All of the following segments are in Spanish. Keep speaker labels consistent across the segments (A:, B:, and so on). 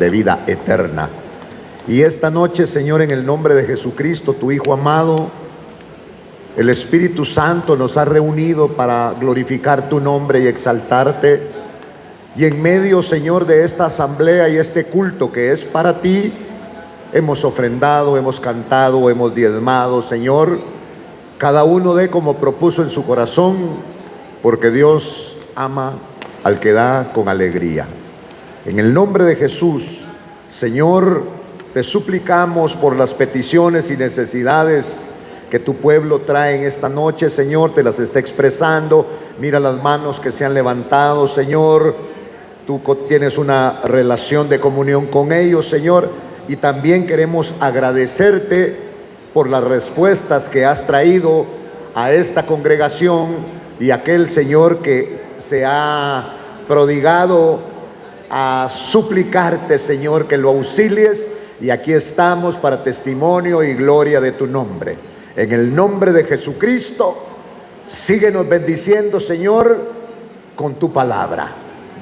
A: de vida eterna. Y esta noche, Señor, en el nombre de Jesucristo, tu Hijo amado, el Espíritu Santo nos ha reunido para glorificar tu nombre y exaltarte. Y en medio, Señor, de esta asamblea y este culto que es para ti, hemos ofrendado, hemos cantado, hemos diezmado, Señor. Cada uno dé como propuso en su corazón, porque Dios ama al que da con alegría. En el nombre de Jesús, Señor, te suplicamos por las peticiones y necesidades que tu pueblo trae en esta noche, Señor, te las está expresando. Mira las manos que se han levantado, Señor. Tú tienes una relación de comunión con ellos, Señor, y también queremos agradecerte por las respuestas que has traído a esta congregación y aquel, Señor, que se ha prodigado a suplicarte, Señor, que lo auxilies. Y aquí estamos para testimonio y gloria de tu nombre. En el nombre de Jesucristo, síguenos bendiciendo, Señor, con tu palabra.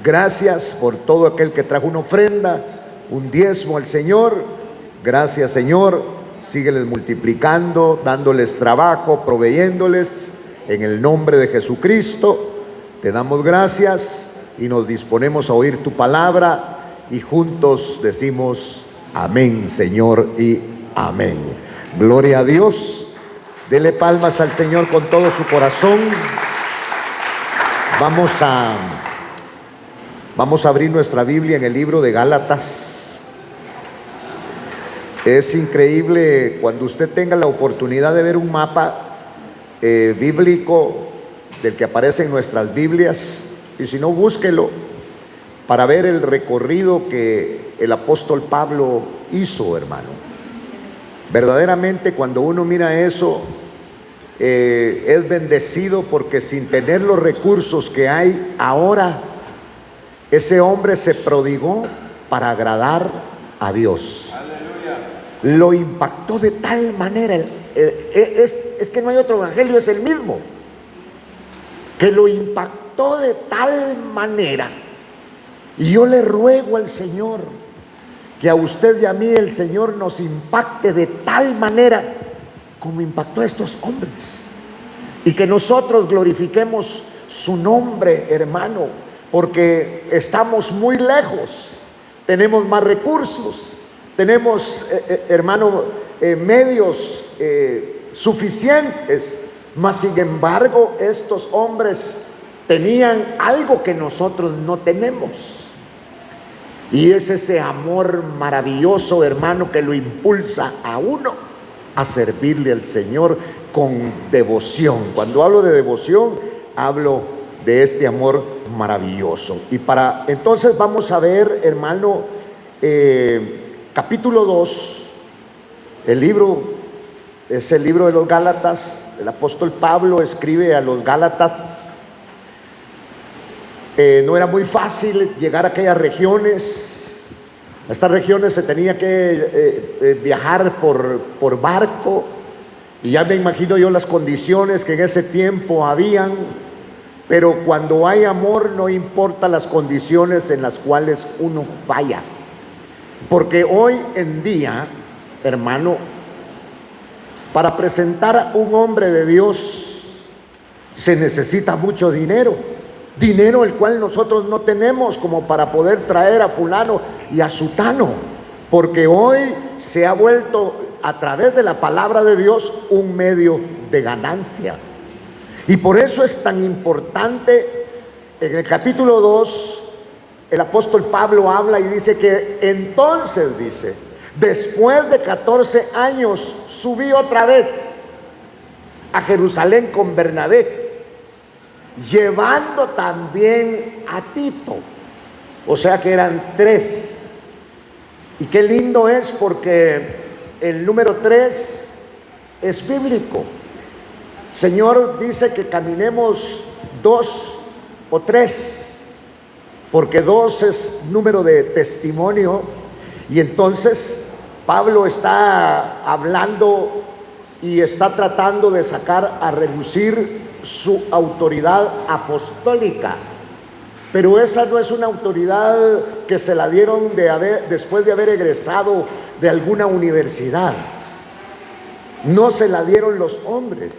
A: Gracias por todo aquel que trajo una ofrenda, un diezmo al Señor. Gracias, Señor. Sígueles multiplicando, dándoles trabajo, proveyéndoles. En el nombre de Jesucristo, te damos gracias y nos disponemos a oír tu palabra. Y juntos decimos amén, Señor, y amén. Gloria a Dios. Dele palmas al Señor con todo su corazón. Vamos a abrir nuestra Biblia en el libro de Gálatas. Es increíble cuando usted tenga la oportunidad de ver un mapa bíblico del que aparece en nuestras Biblias, y si no, búsquelo para ver el recorrido que el apóstol Pablo hizo, hermano. Verdaderamente, cuando uno mira eso, es bendecido, porque sin tener los recursos que hay ahora, ese hombre se prodigó para agradar a Dios. Aleluya. Lo impactó de tal manera, es que no hay otro evangelio, es el mismo, que lo impactó de tal manera. Y yo le ruego al Señor que a usted y a mí el Señor nos impacte de tal manera como impactó a estos hombres, y que nosotros glorifiquemos su nombre, hermano, porque estamos muy lejos, tenemos más recursos, tenemos, hermano, medios suficientes, mas sin embargo estos hombres tenían algo que nosotros no tenemos. Y es ese amor maravilloso, hermano, que lo impulsa a uno a servirle al Señor con devoción. Cuando hablo de devoción, hablo de este amor maravilloso. Y para entonces vamos a ver, hermano, capítulo 2, el libro es el libro de los Gálatas. El apóstol Pablo escribe a los Gálatas. No era muy fácil llegar a aquellas regiones. A estas regiones se tenía que viajar por barco, y ya me imagino yo las condiciones que en ese tiempo habían. Pero cuando hay amor, no importa las condiciones en las cuales uno vaya, porque hoy en día, hermano, para presentar a un hombre de Dios se necesita mucho dinero el cual nosotros no tenemos como para poder traer a fulano y a sutano, porque hoy se ha vuelto, a través de la palabra de Dios, un medio de ganancia. Y por eso es tan importante. En el capítulo 2 el apóstol Pablo habla y dice que entonces, dice, después de 14 años subí otra vez a Jerusalén con Bernabé, llevando también a Tito. O sea que eran 3. Y qué lindo es, porque el número 3 es bíblico. Señor dice que caminemos 2 o 3, porque 2 es número de testimonio. Y entonces Pablo está hablando y está tratando de sacar a relucir su autoridad apostólica. Pero esa no es una autoridad que se la dieron después de haber egresado de alguna universidad. No se la dieron los hombres.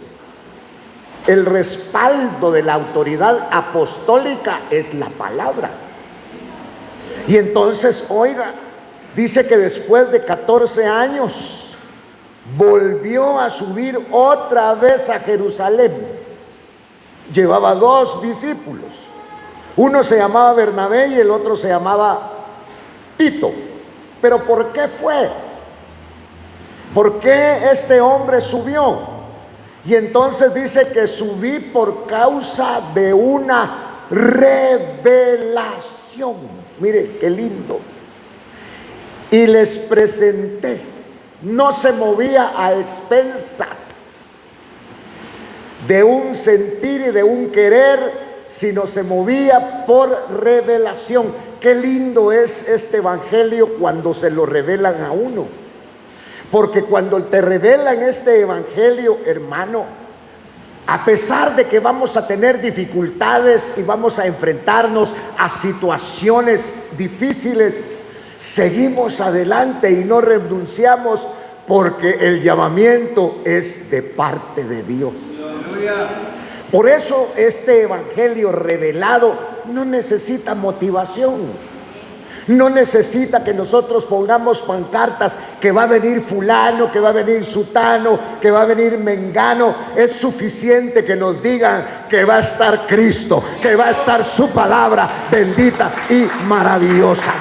A: El respaldo de la autoridad apostólica es la palabra. Y entonces, oiga, dice que después de 14 años volvió a subir otra vez a Jerusalén. Llevaba 2 discípulos. Uno se llamaba Bernabé y el otro se llamaba Tito. ¿Pero por qué fue? ¿Por qué este hombre subió? Y entonces dice que subí por causa de una revelación. Mire, qué lindo. Y les presenté. No se movía a expensas de un sentir y de un querer, sino se movía por revelación. Qué lindo es este evangelio cuando se lo revelan a uno. Porque cuando te revelan este evangelio, hermano, a pesar de que vamos a tener dificultades y vamos a enfrentarnos a situaciones difíciles, seguimos adelante y no renunciamos, porque el llamamiento es de parte de Dios. Por eso este evangelio revelado no necesita motivación. No necesita que nosotros pongamos pancartas que va a venir fulano, que va a venir sutano, que va a venir mengano. Es suficiente que nos digan que va a estar Cristo, que va a estar su palabra bendita y maravillosa.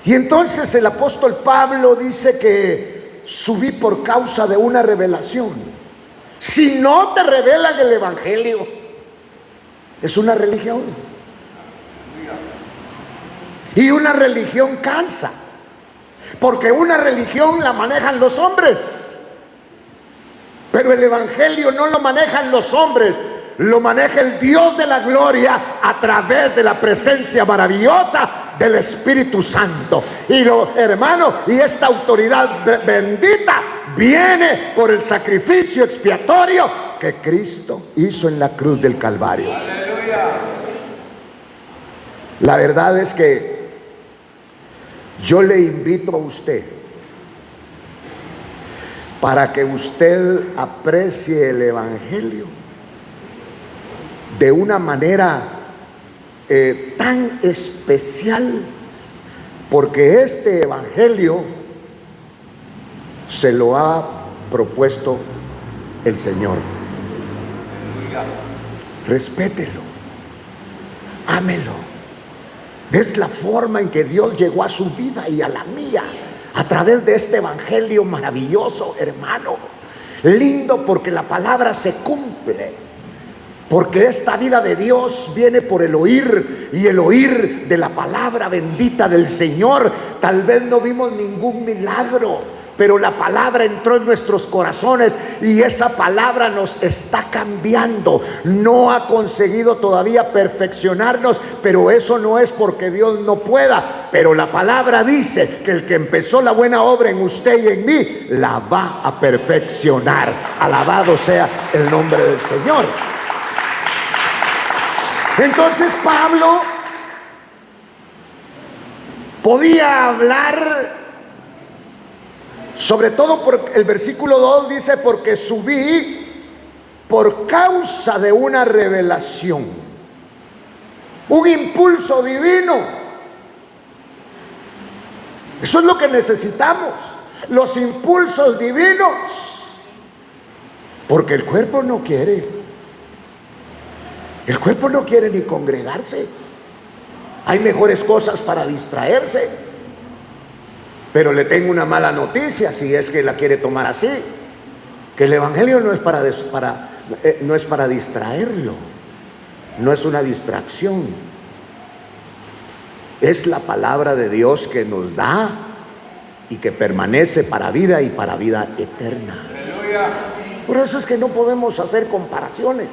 A: Y entonces el apóstol Pablo dice que subí por causa de una revelación. Si no te revelan el evangelio, es una religión. Y una religión cansa, porque una religión la manejan los hombres, pero el evangelio no lo manejan los hombres, lo maneja el Dios de la gloria a través de la presencia maravillosa del Espíritu Santo. Y hermano, y esta autoridad bendita viene por el sacrificio expiatorio que Cristo hizo en la cruz del Calvario. La verdad es que yo le invito a usted, para que usted aprecie el evangelio de una manera tan especial, porque este evangelio se lo ha propuesto el Señor. Respételo, ámelo. Es la forma en que Dios llegó a su vida y a la mía, a través de este evangelio maravilloso, hermano. Lindo porque la palabra se cumple. Porque esta vida de Dios viene por el oír, y el oír de la palabra bendita del Señor. Tal vez no vimos ningún milagro, pero la palabra entró en nuestros corazones y esa palabra nos está cambiando. No ha conseguido todavía perfeccionarnos, pero eso no es porque Dios no pueda. Pero la palabra dice que el que empezó la buena obra en usted y en mí, la va a perfeccionar. Alabado sea el nombre del Señor. Entonces Pablo podía hablar, sobre todo por el versículo 2 dice, porque subí por causa de una revelación, un impulso divino. Eso es lo que necesitamos, los impulsos divinos, porque el cuerpo no quiere. El cuerpo no quiere ni congregarse. Hay mejores cosas para distraerse. Pero le tengo una mala noticia, si es que la quiere tomar así, que el evangelio no es para distraerlo, no es una distracción. Es la palabra de Dios que nos da y que permanece para vida y para vida eterna. Por eso es que no podemos hacer comparaciones.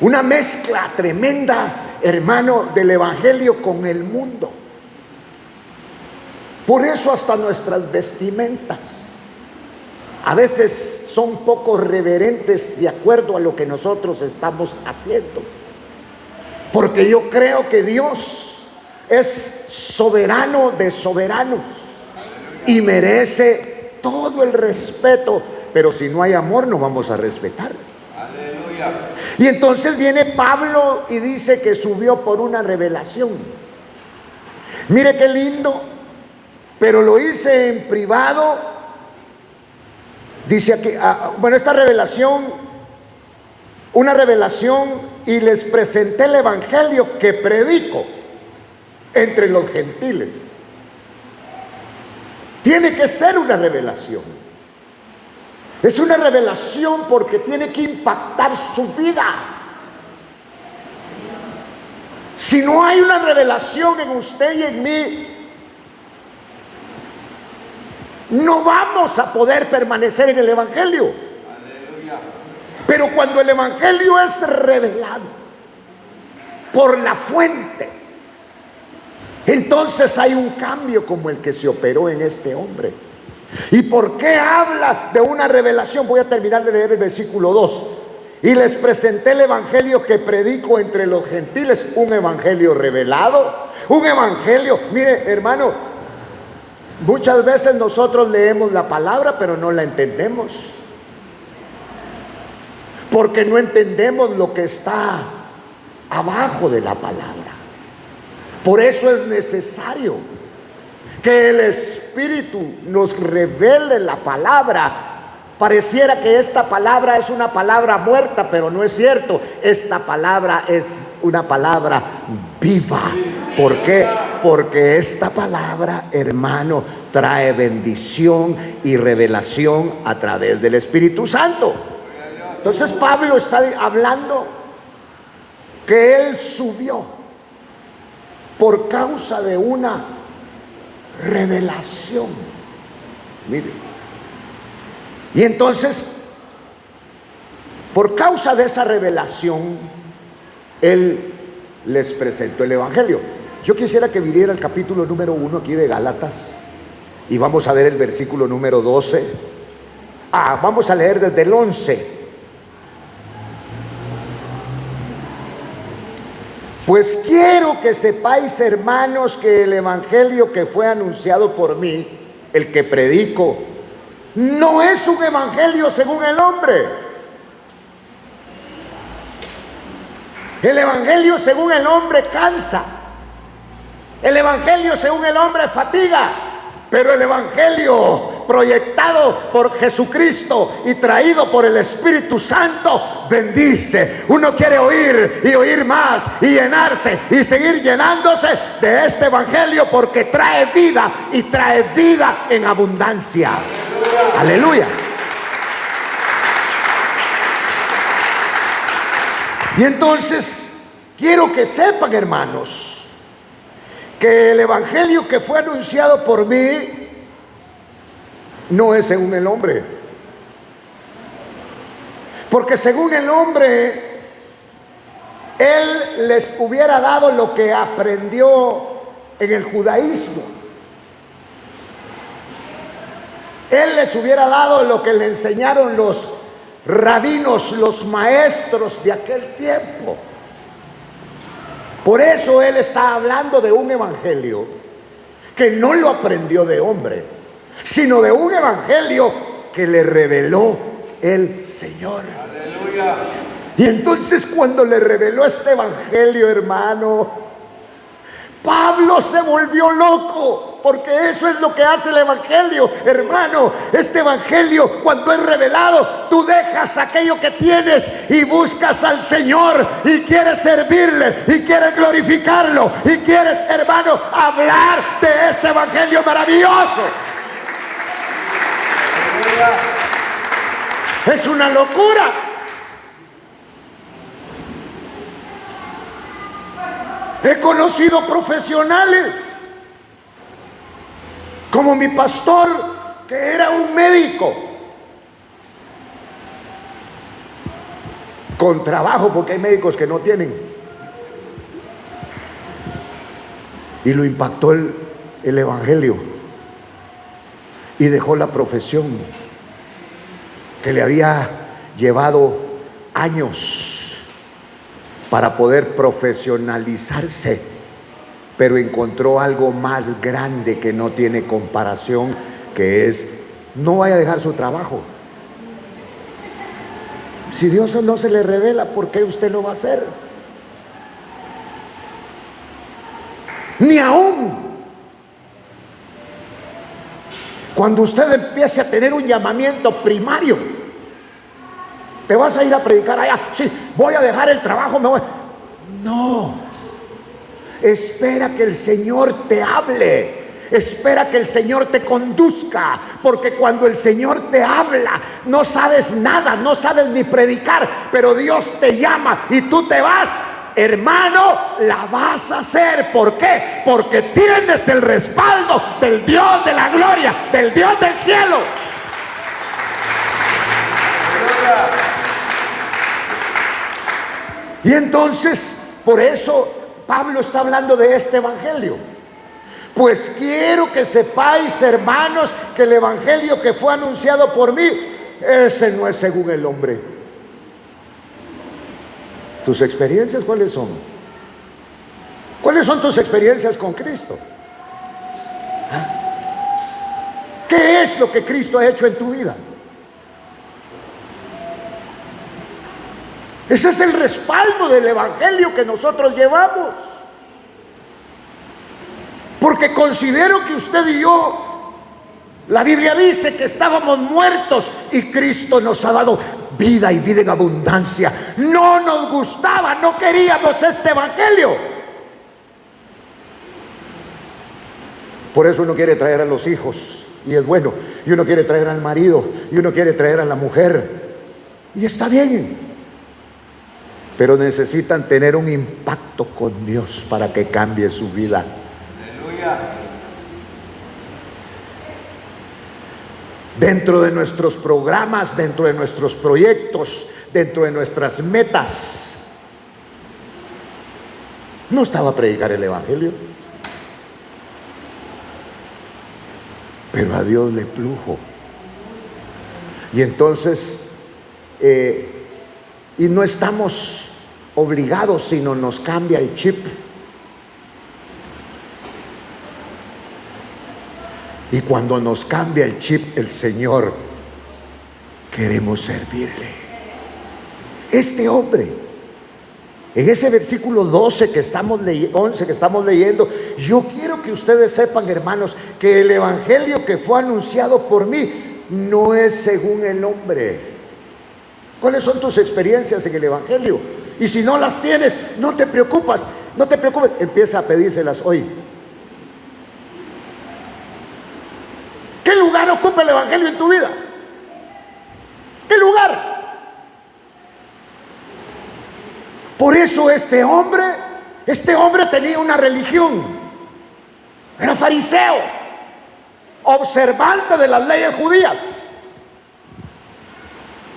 A: Una mezcla tremenda, hermano, del evangelio con el mundo. Por eso hasta nuestras vestimentas. a veces son poco reverentes de acuerdo a lo que nosotros estamos haciendo. Porque yo creo que Dios es soberano de soberanos y merece todo el respeto, pero si no hay amor no vamos a respetar. Aleluya. Y entonces viene Pablo y dice que subió por una revelación. Mire qué lindo, pero lo hice en privado. Dice aquí, bueno, esta revelación, una revelación, y les presenté el evangelio que predico entre los gentiles. Tiene que ser una revelación. Es una revelación porque tiene que impactar su vida. Si no hay una revelación en usted y en mí, no vamos a poder permanecer en el evangelio. Aleluya. Pero cuando el evangelio es revelado por la fuente, entonces hay un cambio como el que se operó en este hombre. ¿Y por qué habla de una revelación? Voy a terminar de leer el versículo 2. Y les presenté el evangelio que predico entre los gentiles, un evangelio revelado, un evangelio, mire hermano, muchas veces nosotros leemos la palabra pero no la entendemos, porque no entendemos lo que está abajo de la palabra. Por eso es necesario que el Espíritu nos revele la palabra. Pareciera que esta palabra es una palabra muerta, pero no es cierto. Esta palabra es una palabra viva. ¿Por qué? Porque esta palabra, hermano, trae bendición y revelación a través del Espíritu Santo. Entonces Pablo está hablando que él subió por causa de una revelación. Mire. Y entonces, por causa de esa revelación, él les presentó el evangelio. Yo quisiera que viniera el capítulo número 1 aquí de Gálatas y vamos a ver el versículo número 12. Vamos a leer desde el 11. Pues quiero que sepáis, hermanos, que el evangelio que fue anunciado por mí, el que predico, no es un evangelio según el hombre. El evangelio según el hombre cansa. El evangelio según el hombre fatiga. Pero el evangelio proyectado por Jesucristo y traído por el Espíritu Santo bendice. Uno quiere oír y oír más y llenarse y seguir llenándose de este evangelio porque trae vida y trae vida en abundancia. Aleluya. Y entonces quiero que sepan, hermanos, que el evangelio que fue anunciado por mí no es según el hombre. Porque según el hombre, él les hubiera dado lo que aprendió en el judaísmo. Él les hubiera dado lo que le enseñaron los rabinos, los maestros de aquel tiempo. Por eso él está hablando de un evangelio que no lo aprendió de hombre, sino de un evangelio que le reveló el Señor. Aleluya. Y entonces cuando le reveló este evangelio, hermano, Pablo se volvió loco, porque eso es lo que hace el evangelio, hermano. Este evangelio, cuando es revelado, tú dejas aquello que tienes y buscas al Señor y quieres servirle y quieres glorificarlo y quieres, hermano, hablar de este evangelio maravilloso. Es una locura. He conocido profesionales como mi pastor, que era un médico con trabajo, porque hay médicos que no tienen, y lo impactó el evangelio y dejó la profesión que le había llevado años para poder profesionalizarse, pero encontró algo más grande que no tiene comparación, que es: no vaya a dejar su trabajo. Si Dios no se le revela, ¿por qué usted lo va a hacer? Ni aún cuando usted empiece a tener un llamamiento primario, te vas a ir a predicar allá. Sí, voy a dejar el trabajo, me voy. No, espera que el Señor te hable. Espera que el Señor te conduzca, porque cuando el Señor te habla, no sabes nada, no sabes ni predicar, pero Dios te llama y tú te vas, hermano, la vas a hacer. ¿Por qué? Porque tienes el respaldo del Dios de la gloria, del Dios del cielo. Y entonces, por eso Pablo está hablando de este evangelio. Pues quiero que sepáis, hermanos, que el evangelio que fue anunciado por mí, ese no es según el hombre. ¿Tus experiencias cuáles son? ¿Cuáles son tus experiencias con Cristo? ¿Qué es lo que Cristo ha hecho en tu vida? Ese es el respaldo del evangelio que nosotros llevamos. Porque considero que usted y yo, la Biblia dice que estábamos muertos y Cristo nos ha dado vida y vida en abundancia. No nos gustaba, no queríamos este evangelio. Por eso uno quiere traer a los hijos, y es bueno, y uno quiere traer al marido, y uno quiere traer a la mujer, y está bien, pero necesitan tener un impacto con Dios para que cambie su vida. Dentro de nuestros programas, dentro de nuestros proyectos, dentro de nuestras metas, no estaba a predicar el evangelio, pero a Dios le plujo. Y entonces y no estamos obligados, sino nos cambia el chip. Y cuando nos cambia el chip el Señor, queremos servirle. Este hombre, en ese versículo 11 que estamos leyendo, yo quiero que ustedes sepan, hermanos, que el evangelio que fue anunciado por mí no es según el hombre. ¿Cuáles son tus experiencias en el evangelio? Y si no las tienes, no te preocupes, empieza a pedírselas hoy. ¿Qué lugar ocupa el evangelio en tu vida? ¿Qué lugar? Por eso este hombre tenía una religión. Era fariseo, observante de las leyes judías.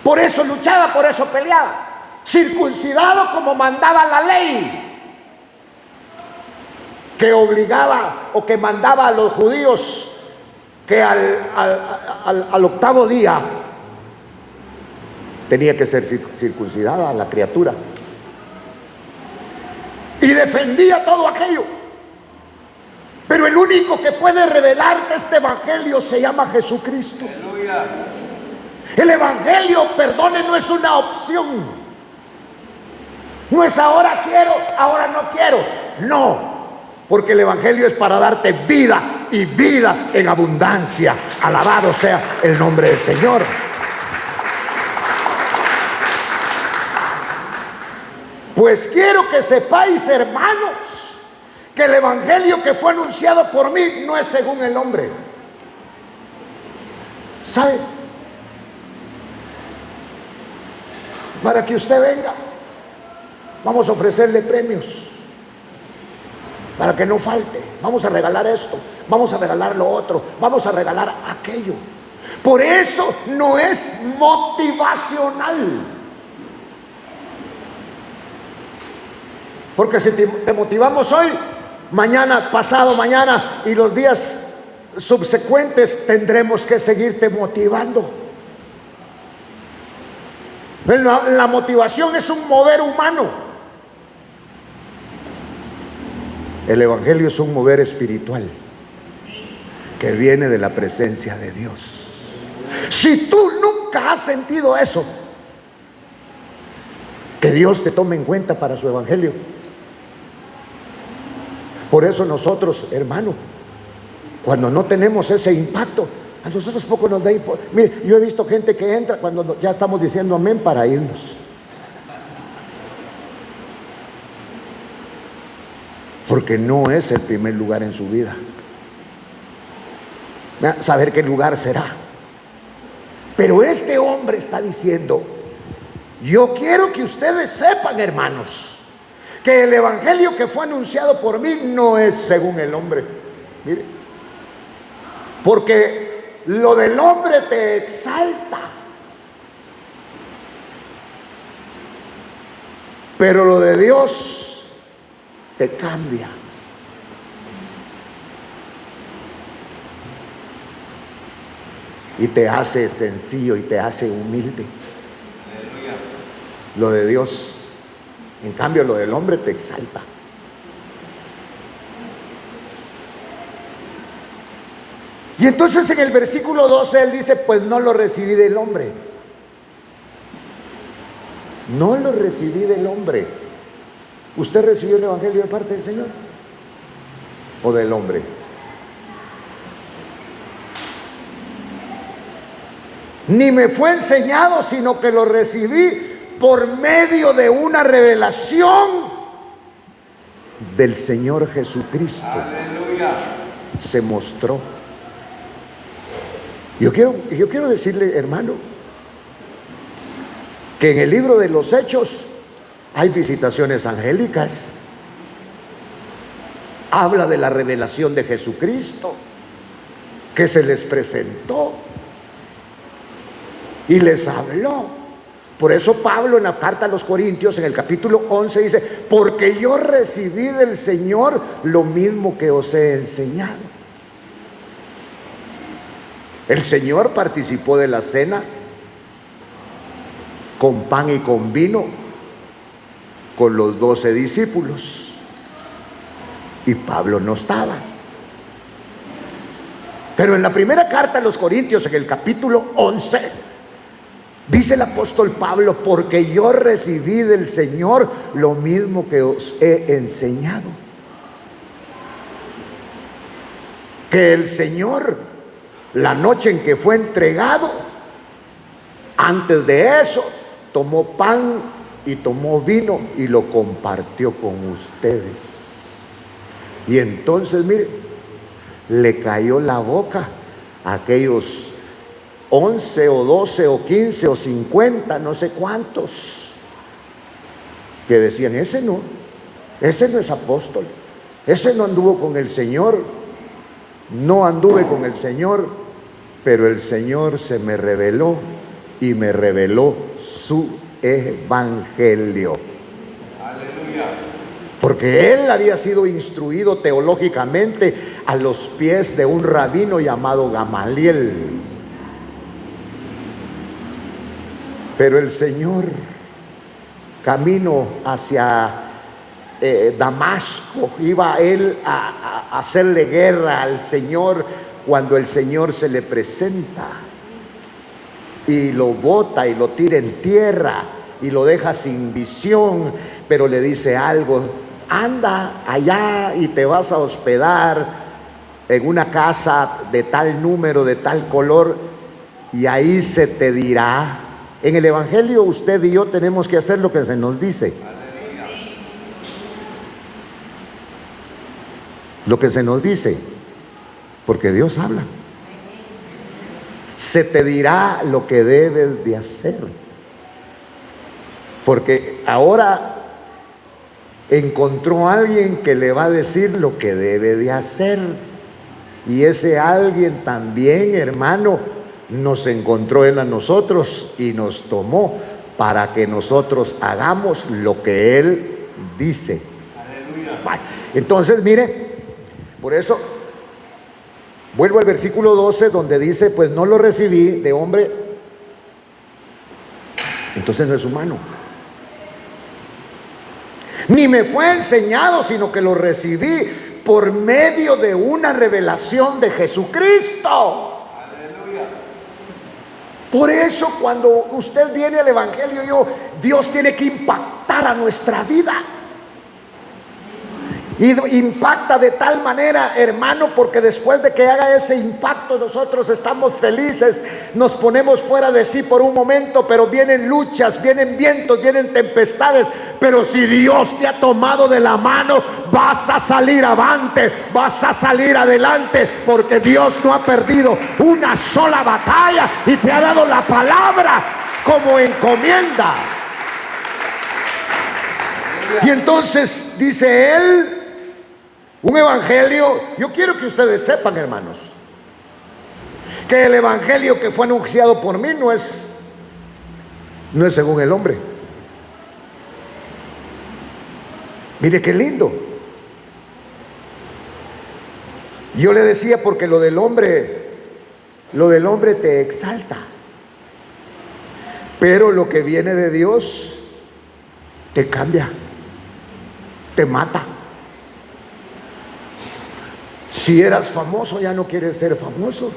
A: Por eso luchaba, por eso peleaba. Circuncidado como mandaba la ley, que obligaba o que mandaba a los judíos que al octavo día tenía que ser circuncidada la criatura. Y defendía todo aquello. Pero el único que puede revelarte este evangelio se llama Jesucristo. ¡Aleluya! El evangelio, perdone, no es una opción. No es ahora quiero, ahora no quiero. No, porque el evangelio es para darte vida y vida en abundancia. Alabado sea el nombre del Señor. Pues quiero que sepáis, hermanos, que el evangelio que fue anunciado por mí no es según el hombre. ¿Sabe? Para que usted venga, vamos a ofrecerle premios. Para que no falte, vamos a regalar esto, vamos a regalar lo otro, vamos a regalar aquello. Por eso no es motivacional. Porque si te motivamos hoy, mañana, pasado mañana y los días subsecuentes tendremos que seguirte motivando. La motivación es un mover humano. El evangelio es un mover espiritual que viene de la presencia de Dios. Si tú nunca has sentido eso, que Dios te tome en cuenta para su evangelio. Por eso nosotros, hermano, cuando no tenemos ese impacto, a nosotros poco nos da importancia. Mire, yo he visto gente que entra cuando ya estamos diciendo amén para irnos. Porque no es el primer lugar en su vida. Saber qué lugar será. Pero este hombre está diciendo: yo quiero que ustedes sepan, hermanos, que el evangelio que fue anunciado por mí no es según el hombre. Mire, porque lo del hombre te exalta, pero lo de Dios te cambia. Y te hace sencillo y te hace humilde. Lo de Dios, en cambio, lo del hombre te exalta. Y entonces en el versículo 12 él dice: pues no lo recibí del hombre. No lo recibí del hombre. ¿Usted recibió el evangelio de parte del Señor o del hombre? Ni me fue enseñado, sino que lo recibí por medio de una revelación del Señor Jesucristo. Aleluya. Se mostró. Yo quiero decirle, hermano, que en el libro de los Hechos hay visitaciones angélicas. Habla de la revelación de Jesucristo, que se les presentó y les habló. Por eso Pablo en la carta a los Corintios, en el capítulo 11, dice: porque yo recibí del Señor lo mismo que os he enseñado. El Señor participó de la cena con pan y con vino con los 12 discípulos, y Pablo no estaba. Pero en la primera carta a los Corintios, en el capítulo 11, dice el apóstol Pablo: porque yo recibí del Señor lo mismo que os he enseñado. Que el Señor, la noche en que fue entregado, antes de eso, tomó pan y tomó vino y lo compartió con ustedes. Y entonces, mire, le cayó la boca a aquellos 11 o 12 o 15 o 50, no sé cuántos, que decían: ese no es apóstol, ese no anduvo con el Señor. No anduve con el Señor, pero el Señor se me reveló y me reveló su evangelio. Aleluya. Porque él había sido instruido teológicamente a los pies de un rabino llamado Gamaliel. Pero el Señor, camino hacia Damasco, iba él a hacerle guerra al Señor, cuando el Señor se le presenta y lo bota y lo tira en tierra y lo deja sin visión, pero le dice algo: anda allá y te vas a hospedar en una casa de tal número, de tal color, y ahí se te dirá. En el evangelio usted y yo tenemos que hacer lo que se nos dice. Lo que se nos dice, porque Dios habla. Se te dirá lo que debes de hacer, porque ahora encontró a alguien que le va a decir lo que debe de hacer, y ese alguien también, hermano, nos encontró a nosotros y nos tomó para que nosotros hagamos lo que Él dice. Aleluya. Entonces, mire, por eso vuelvo al versículo 12, donde dice: pues no lo recibí de hombre. Entonces no es humano. Ni me fue enseñado, sino que lo recibí por medio de una revelación de Jesucristo. Por eso cuando usted viene al Evangelio, Dios tiene que impactar a nuestra vida. Y impacta de tal manera, hermano, porque después de que haga ese impacto nosotros estamos felices, nos ponemos fuera de sí por un momento, pero vienen luchas, vienen vientos, vienen tempestades, pero si Dios te ha tomado de la mano, vas a salir avante, vas a salir adelante, porque Dios no ha perdido una sola batalla y te ha dado la palabra como encomienda. Y entonces dice él, un evangelio, yo quiero que ustedes sepan, hermanos, que el evangelio que fue anunciado por mí no es según el hombre. Mire qué lindo. Yo le decía, porque lo del hombre te exalta, pero lo que viene de Dios te cambia, te mata. Si eras famoso, ya no quieres ser famoso.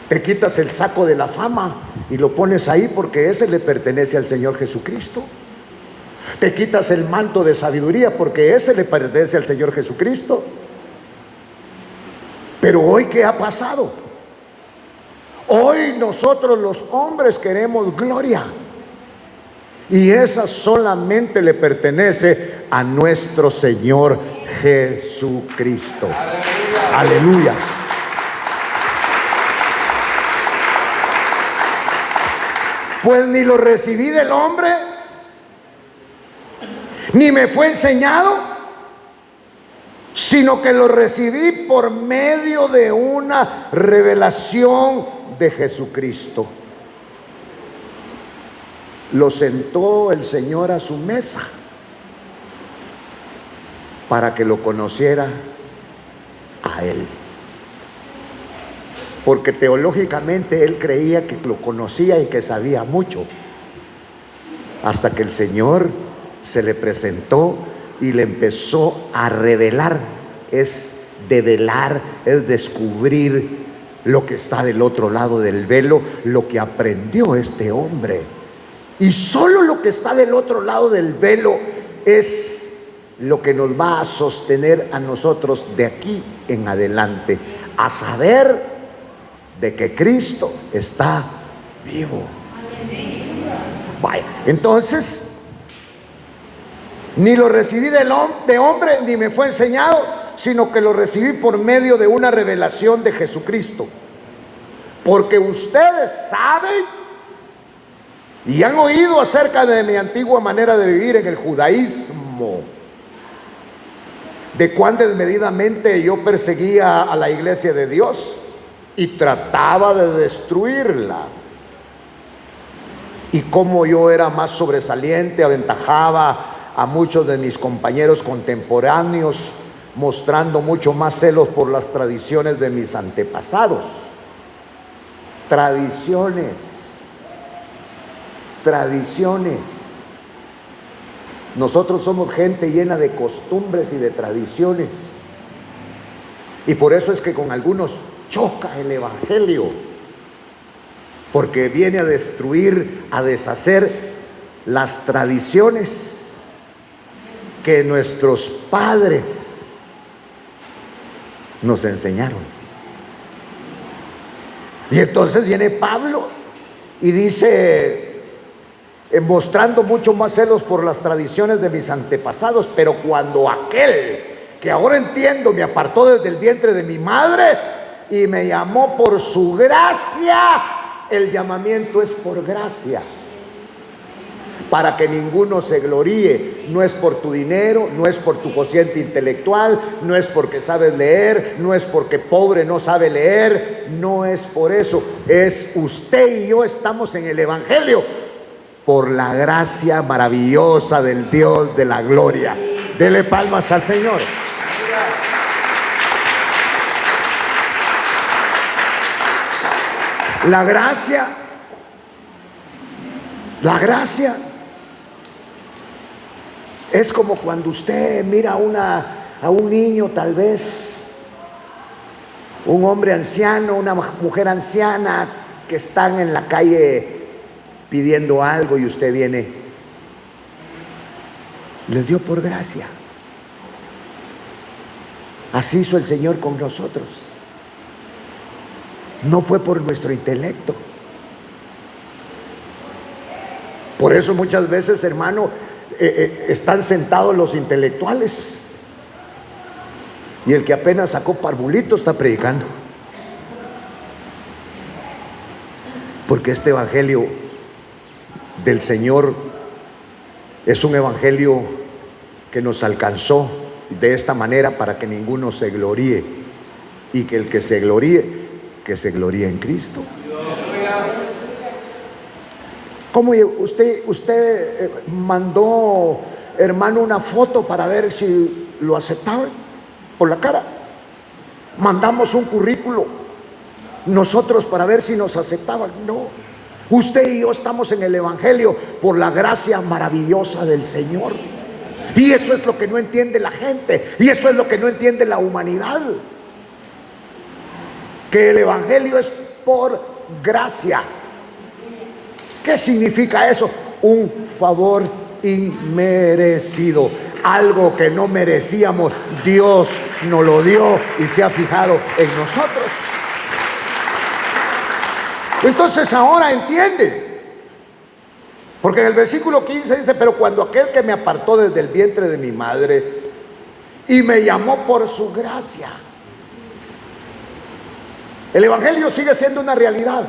A: Te quitas el saco de la fama y lo pones ahí porque ese le pertenece al Señor Jesucristo. Te quitas el manto de sabiduría porque ese le pertenece al Señor Jesucristo. Pero hoy, ¿qué ha pasado? Hoy nosotros los hombres queremos gloria, y esa solamente le pertenece a nuestro Señor Jesucristo. Aleluya. Pues ni lo recibí del hombre, ni me fue enseñado, sino que lo recibí por medio de una revelación de Jesucristo. Lo sentó el Señor a su mesa para que lo conociera a él, porque teológicamente él creía que lo conocía y que sabía mucho, hasta que el Señor se le presentó y le empezó a revelar. Es develar, es descubrir lo que está del otro lado del velo, lo que aprendió este hombre. Y solo lo que está del otro lado del velo es lo que nos va a sostener a nosotros de aquí en adelante, a saber de que Cristo está vivo. Vaya, entonces, ni lo recibí de hombre, ni me fue enseñado, sino que lo recibí por medio de una revelación de Jesucristo. Porque ustedes saben y han oído acerca de mi antigua manera de vivir en el judaísmo, de cuán desmedidamente yo perseguía a la iglesia de Dios y trataba de destruirla, y cómo yo era más sobresaliente, aventajaba a muchos de mis compañeros contemporáneos, mostrando mucho más celos por las tradiciones de mis antepasados. Tradiciones. Nosotros somos gente llena de costumbres y de tradiciones, y por eso es que con algunos choca el evangelio, porque viene a destruir, a deshacer las tradiciones que nuestros padres nos enseñaron. Y entonces viene Pablo y dice, mostrando mucho más celos por las tradiciones de mis antepasados, pero cuando aquel que ahora entiendo me apartó desde el vientre de mi madre y me llamó por su gracia. El llamamiento es por gracia, para que ninguno se gloríe. No es por tu dinero, no es por tu cociente intelectual, no es porque sabes leer, no es porque pobre no sabe leer, no es por eso. Es usted y yo estamos en el evangelio por la gracia maravillosa del Dios de la gloria. Dele palmas al Señor. La gracia La gracia es como cuando usted mira a un niño, tal vez un hombre anciano, una mujer anciana que están en la calle pidiendo algo y usted viene, les dio por gracia. Así hizo el Señor con nosotros. No fue por nuestro intelecto. Por eso muchas veces, hermano, están sentados los intelectuales y el que apenas sacó parvulito está predicando, porque este evangelio del Señor es un evangelio que nos alcanzó de esta manera para que ninguno se gloríe, y que el que se gloríe, que se gloríe en Cristo. ¿Cómo usted mandó, hermano, una foto para ver si lo aceptaban por la cara? Mandamos un currículo nosotros para ver si nos aceptaban. No, usted y yo estamos en el evangelio por la gracia maravillosa del Señor, y eso es lo que no entiende la gente, y eso es lo que no entiende la humanidad, que el evangelio es por gracia. ¿Qué significa eso? Un favor inmerecido, algo que no merecíamos, Dios nos lo dio y se ha fijado en nosotros. Entonces ahora entiende, porque en el versículo 15 dice: pero cuando aquel que me apartó desde el vientre de mi madre y me llamó por su gracia. El evangelio sigue siendo una realidad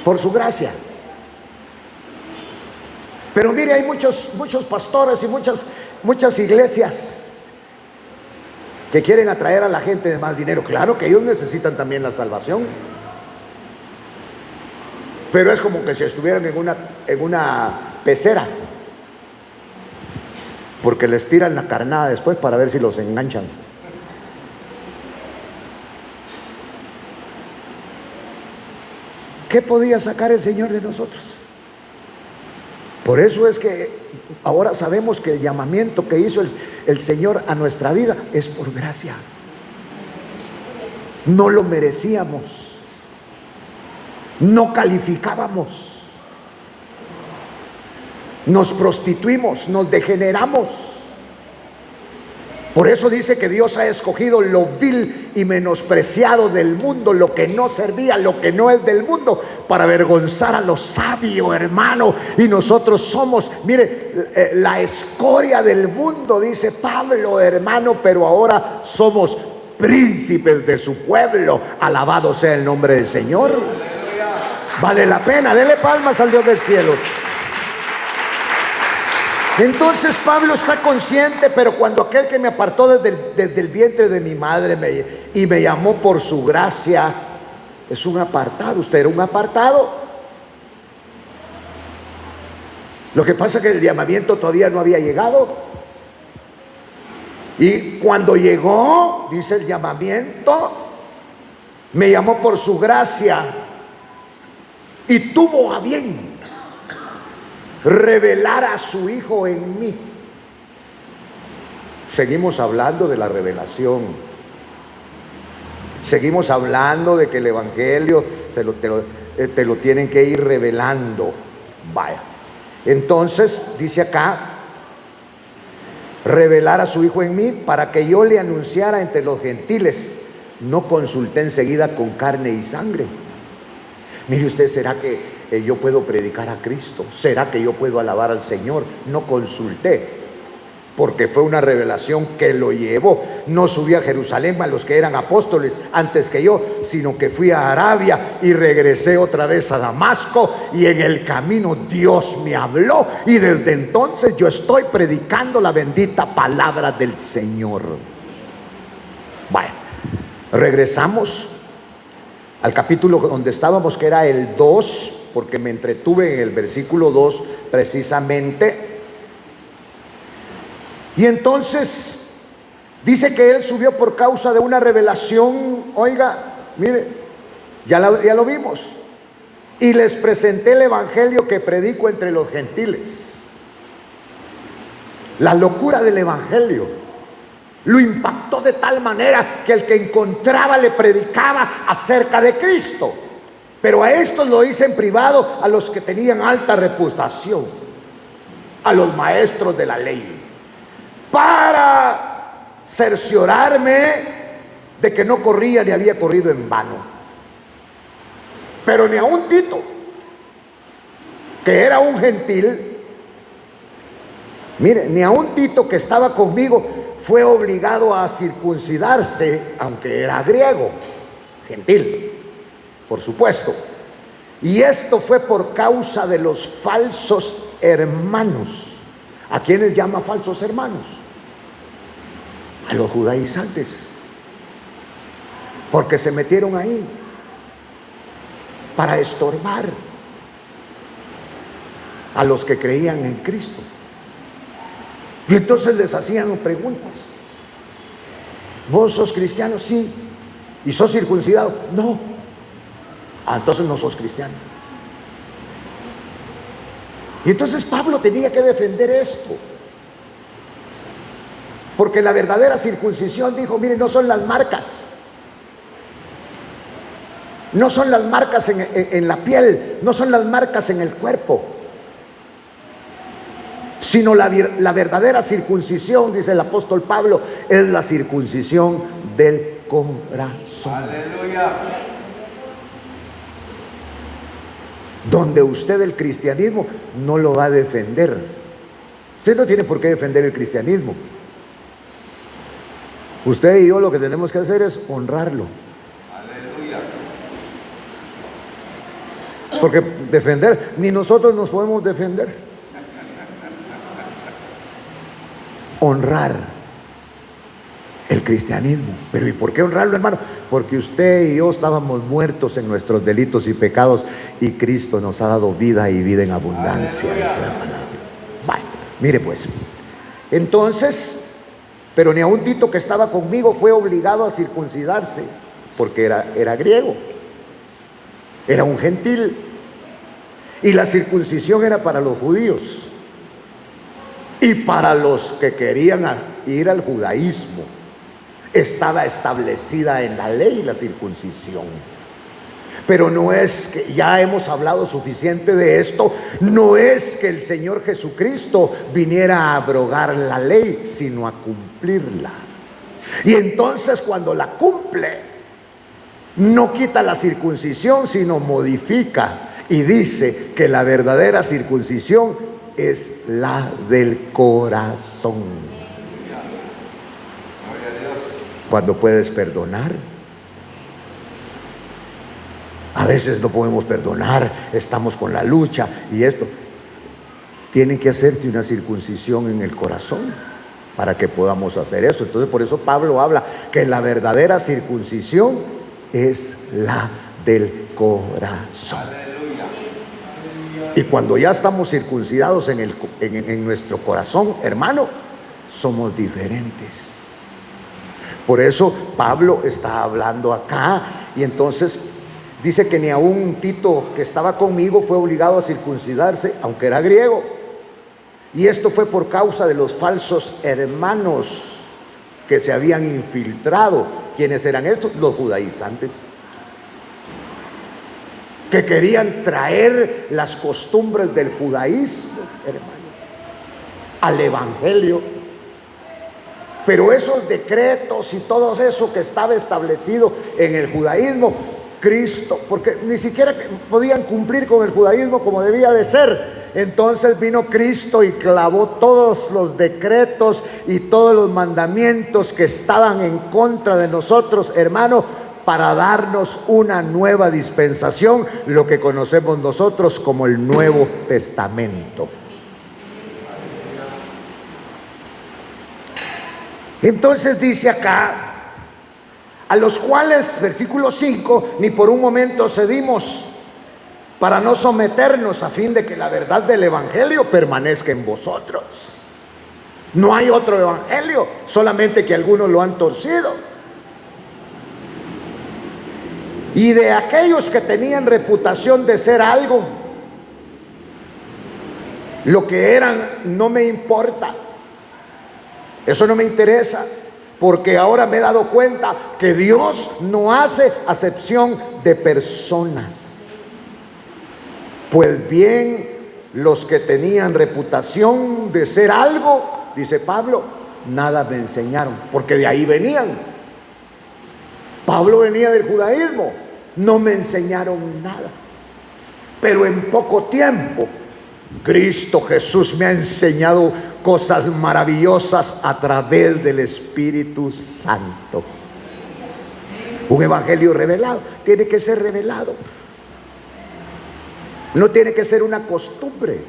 A: por su gracia. Pero mire, hay muchos pastores y muchas iglesias que quieren atraer a la gente de más dinero. Claro que ellos necesitan también la salvación, pero es como que si estuvieran en una pecera, porque les tiran la carnada después para ver si los enganchan. ¿Qué podía sacar el Señor de nosotros? Por eso es que ahora sabemos que el llamamiento que hizo el Señor a nuestra vida es por gracia. No lo merecíamos, no calificábamos, nos prostituimos, nos degeneramos. Por eso dice que Dios ha escogido lo vil y menospreciado del mundo, lo que no servía, lo que no es del mundo, para avergonzar a lo sabio, hermano. Y nosotros somos, mire, la escoria del mundo, dice Pablo, hermano, pero ahora somos príncipes de su pueblo. Alabado sea el nombre del Señor. Vale la pena, dele palmas al Dios del cielo. Entonces Pablo está consciente: pero cuando aquel que me apartó desde el vientre de mi madre y me llamó por su gracia. Es un apartado. Usted era un apartado. Lo que pasa es que el llamamiento todavía no había llegado, y cuando llegó, dice el llamamiento, me llamó por su gracia y tuvo a bien revelar a su Hijo en mí. Seguimos hablando de la revelación. Seguimos hablando de que el evangelio te lo tienen que ir revelando. Vaya. Entonces dice acá: revelar a su Hijo en mí para que yo le anunciara entre los gentiles. No consulté enseguida con carne y sangre. Mire usted, ¿será que yo puedo predicar a Cristo? ¿Será que yo puedo alabar al Señor? No consulté, porque fue una revelación que lo llevó. No subí a Jerusalén a los que eran apóstoles antes que yo, sino que fui a Arabia y regresé otra vez a Damasco, y en el camino Dios me habló, y desde entonces yo estoy predicando la bendita palabra del Señor. Bueno, regresamos al capítulo donde estábamos, que era el 2, porque me entretuve en el versículo 2 precisamente. Y entonces dice que él subió por causa de una revelación. Oiga, mire, ya lo vimos. y les presenté el evangelio que predico entre los gentiles. La locura del evangelio lo impactó de tal manera que el que encontraba le predicaba acerca de Cristo. Pero a estos lo hice en privado, a los que tenían alta reputación, a los maestros de la ley, para cerciorarme de que no corría ni había corrido en vano. Pero ni aun Tito, que era un gentil, mire, ni aun Tito, que estaba conmigo, fue obligado a circuncidarse, aunque era griego, gentil, por supuesto. Y esto fue por causa de los falsos hermanos. ¿A quiénes llama falsos hermanos? A los judaizantes, porque se metieron ahí para estorbar a los que creían en Cristo. Y entonces les hacían preguntas. ¿Vos sos cristiano? Sí. ¿Y sos circuncidado? No. Ah, entonces no sos cristiano. Y entonces Pablo tenía que defender esto, porque la verdadera circuncisión, dijo, miren, no son las marcas, no son las marcas en la piel, no son las marcas en el cuerpo, sino la verdadera circuncisión, dice el apóstol Pablo, es la circuncisión del corazón. Aleluya. Donde usted el cristianismo no lo va a defender. Usted no tiene por qué defender el cristianismo. Usted y yo lo que tenemos que hacer es honrarlo. Aleluya. Porque defender, ni nosotros nos podemos defender. Honrar el cristianismo. Pero ¿y por qué honrarlo, hermano? Porque usted y yo estábamos muertos en nuestros delitos y pecados, y Cristo nos ha dado vida y vida en abundancia. Vale, mire pues, entonces, pero ni aun Tito, que estaba conmigo, fue obligado a circuncidarse, porque era griego, era un gentil, y la circuncisión era para los judíos y para los que querían ir al judaísmo. Estaba establecida en la ley la circuncisión. Pero no es que, ya hemos hablado suficiente de esto, no es que el Señor Jesucristo viniera a abrogar la ley, sino a cumplirla. Y entonces cuando la cumple, no quita la circuncisión, sino modifica y dice que la verdadera circuncisión es la del corazón. Cuando puedes perdonar. A veces no podemos perdonar, estamos con la lucha y esto. Tienen que hacerte una circuncisión en el corazón para que podamos hacer eso. Entonces por eso Pablo habla que la verdadera circuncisión es la del corazón. Aleluya. Y cuando ya estamos circuncidados en nuestro corazón, hermano, somos diferentes. Por eso Pablo está hablando acá, y entonces dice que ni aun Tito, que estaba conmigo, fue obligado a circuncidarse, aunque era griego. Y esto fue por causa de los falsos hermanos que se habían infiltrado. ¿Quiénes eran estos? Los judaizantes, que querían traer las costumbres del judaísmo, hermano, al evangelio. Pero esos decretos y todo eso que estaba establecido en el judaísmo, Cristo, porque ni siquiera podían cumplir con el judaísmo como debía de ser. Entonces vino Cristo y clavó todos los decretos y todos los mandamientos que estaban en contra de nosotros, hermano, para darnos una nueva dispensación, lo que conocemos nosotros como el Nuevo Testamento. Entonces dice acá, a los cuales, versículo 5, ni por un momento cedimos para no someternos, a fin de que la verdad del evangelio permanezca en vosotros. No hay otro evangelio, solamente que algunos lo han torcido. Y de aquellos que tenían reputación de ser algo, lo que eran no me importa. Eso no me interesa, porque ahora me he dado cuenta que Dios no hace acepción de personas. Pues bien, los que tenían reputación de ser algo, dice Pablo, nada me enseñaron, porque de ahí venían. Pablo venía del judaísmo, no me enseñaron nada. Pero en poco tiempo, Cristo Jesús me ha enseñado cosas maravillosas a través del Espíritu Santo. Un evangelio revelado tiene que ser revelado. No tiene que ser una costumbre.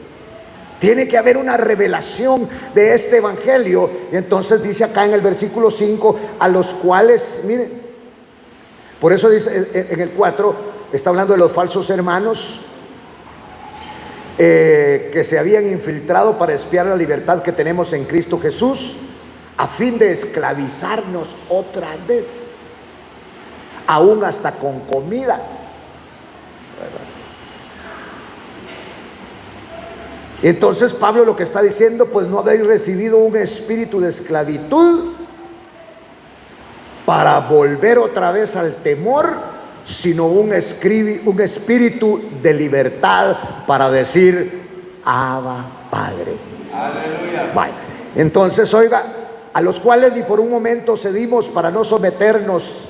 A: Tiene que haber una revelación de este evangelio. Y entonces dice acá en el versículo 5, a los cuales, miren, por eso dice en el 4, está hablando de los falsos hermanos que se habían infiltrado para espiar la libertad que tenemos en Cristo Jesús, a fin de esclavizarnos otra vez, aún hasta con comidas. Entonces Pablo lo que está diciendo, pues no habéis recibido un espíritu de esclavitud para volver otra vez al temor, sino un espíritu de libertad para decir Abba, Padre. Aleluya. Vale. Entonces, oiga, a los cuales ni por un momento cedimos para no someternos,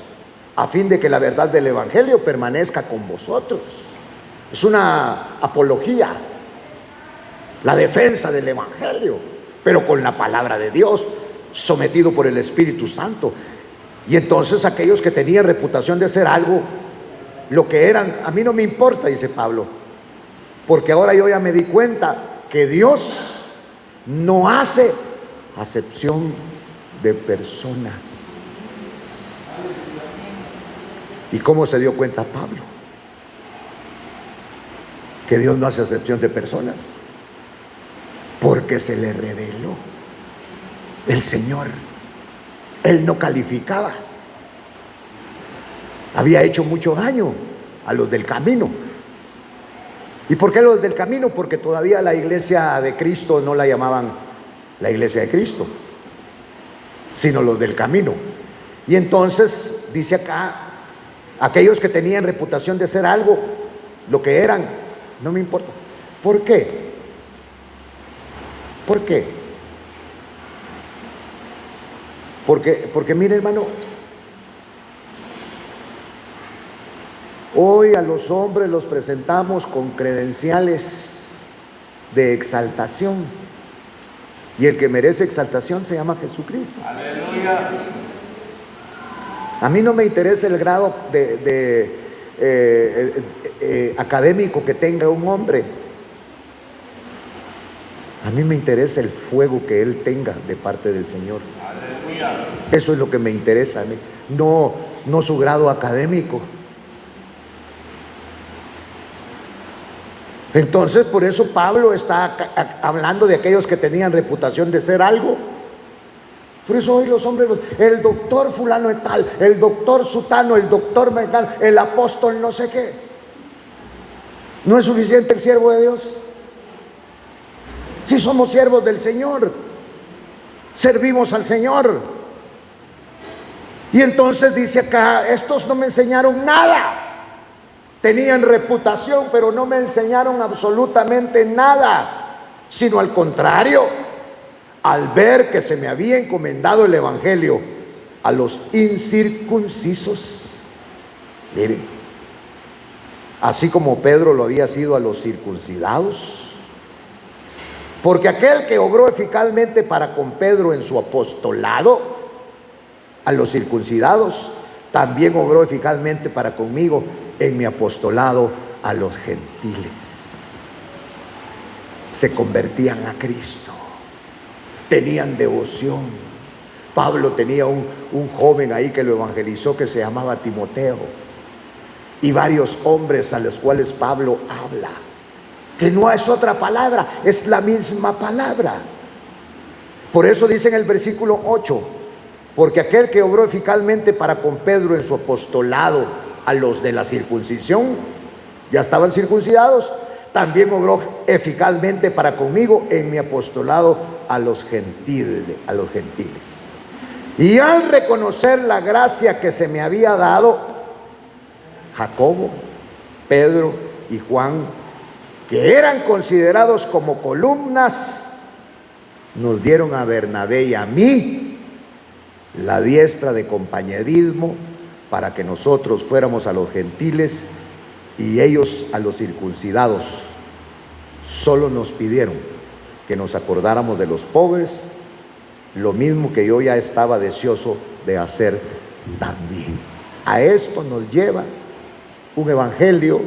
A: a fin de que la verdad del evangelio permanezca con vosotros. Es una apología, la defensa del evangelio, pero con la palabra de Dios, sometido por el Espíritu Santo. Y entonces aquellos que tenían reputación de ser algo, lo que eran, a mí no me importa, dice Pablo, porque ahora yo ya me di cuenta que Dios no hace acepción de personas. ¿Y cómo se dio cuenta Pablo? Que Dios no hace acepción de personas, porque se le reveló el Señor. Él no calificaba. Había hecho mucho daño a los del camino. ¿Y por qué los del camino? Porque todavía la iglesia de Cristo no la llamaban la iglesia de Cristo, sino los del camino. Y entonces dice acá, aquellos que tenían reputación de ser algo, lo que eran, no me importa. ¿Por qué? ¿Por qué? Porque mire, hermano, hoy a los hombres los presentamos con credenciales de exaltación, y el que merece exaltación se llama Jesucristo. Aleluya. A mí no me interesa el grado académico que tenga un hombre. A mí me interesa el fuego que él tenga de parte del Señor. Aleluya. Eso es lo que me interesa a mí, no su grado académico. Entonces, por eso Pablo está hablando de aquellos que tenían reputación de ser algo. Por eso hoy los hombres, el doctor fulano de tal, el doctor sutano, el doctor mengano, el apóstol no sé qué. ¿No es suficiente el siervo de Dios? Si somos siervos del Señor, servimos al Señor. Y entonces dice acá, estos no me enseñaron nada. Tenían reputación, pero no me enseñaron absolutamente nada, sino al contrario, al ver que se me había encomendado el evangelio a los incircuncisos. Miren, así como Pedro lo había sido a los circuncidados. Porque aquel que obró eficazmente para con Pedro en su apostolado a los circuncidados, también obró eficazmente para conmigo en mi apostolado a los gentiles. Se convertían a Cristo, tenían devoción. Pablo tenía un joven ahí que lo evangelizó, que se llamaba Timoteo, y varios hombres a los cuales Pablo habla, que no es otra palabra, es la misma palabra. Por eso dice en el versículo 8, porque aquel que obró eficazmente para con Pedro en su apostolado a los de la circuncisión, ya estaban circuncidados, también obró eficazmente para conmigo en mi apostolado a los gentiles. Y al reconocer la gracia que se me había dado, Jacobo, Pedro y Juan, que eran considerados como columnas, nos dieron a Bernabé y a mí la diestra de compañerismo para que nosotros fuéramos a los gentiles y ellos a los circuncidados. Solo nos pidieron que nos acordáramos de los pobres, lo mismo que yo ya estaba deseoso de hacer también. A esto nos lleva un evangelio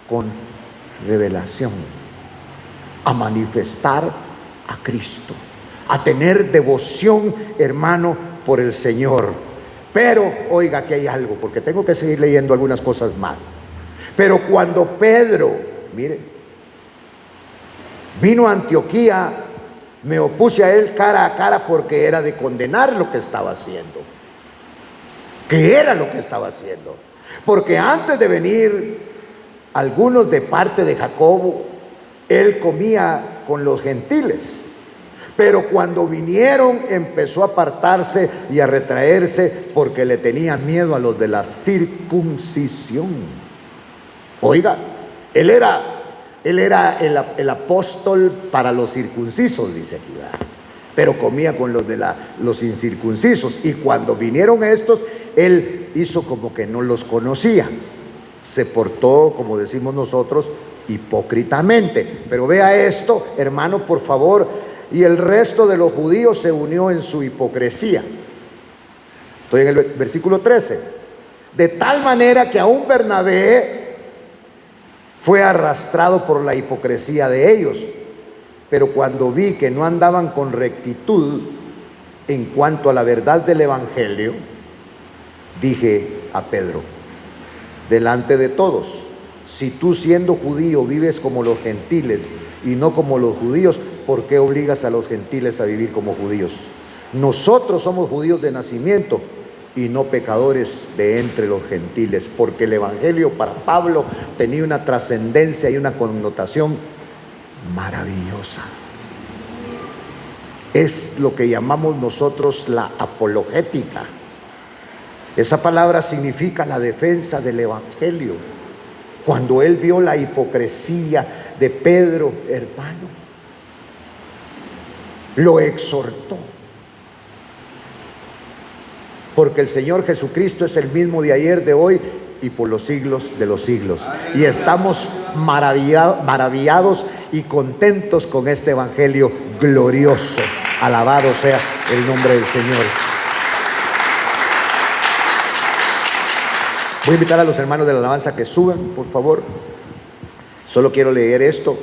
A: con revelación, a manifestar a Cristo, a tener devoción, hermano, por el Señor. Pero, oiga, que hay algo, porque tengo que seguir leyendo algunas cosas más. Pero cuando Pedro, mire, vino a Antioquía, me opuse a él cara a cara porque era de condenar lo que estaba haciendo. ¿Qué era lo que estaba haciendo? Porque antes de venir, algunos de parte de Jacobo, él comía con los gentiles. Pero cuando vinieron empezó a apartarse y a retraerse porque le tenía miedo a los de la circuncisión. Oiga, él era el apóstol para los circuncisos, dice aquí, ¿verdad? Pero comía con los de los incircuncisos. Y cuando vinieron estos, él hizo como que no los conocía. Se portó, como decimos nosotros, hipócritamente. Pero vea esto, hermano, por favor. Y el resto de los judíos se unió en su hipocresía. Estoy en el versículo 13. De tal manera que aún Bernabé fue arrastrado por la hipocresía de ellos. Pero cuando vi que no andaban con rectitud en cuanto a la verdad del evangelio, dije a Pedro, delante de todos, si tú siendo judío vives como los gentiles y no como los judíos, ¿por qué obligas a los gentiles a vivir como judíos? Nosotros somos judíos de nacimiento y no pecadores de entre los gentiles, porque el evangelio para Pablo tenía una trascendencia y una connotación maravillosa. Es lo que llamamos nosotros la apologética. Esa palabra significa la defensa del evangelio. Cuando él vio la hipocresía de Pedro, hermano, lo exhortó. Porque el Señor Jesucristo es el mismo de ayer, de hoy y por los siglos de los siglos. Y estamos maravillados y contentos con este evangelio glorioso. Alabado sea el nombre del Señor. Voy a invitar a los hermanos de la alabanza que suban, por favor. Solo quiero leer esto.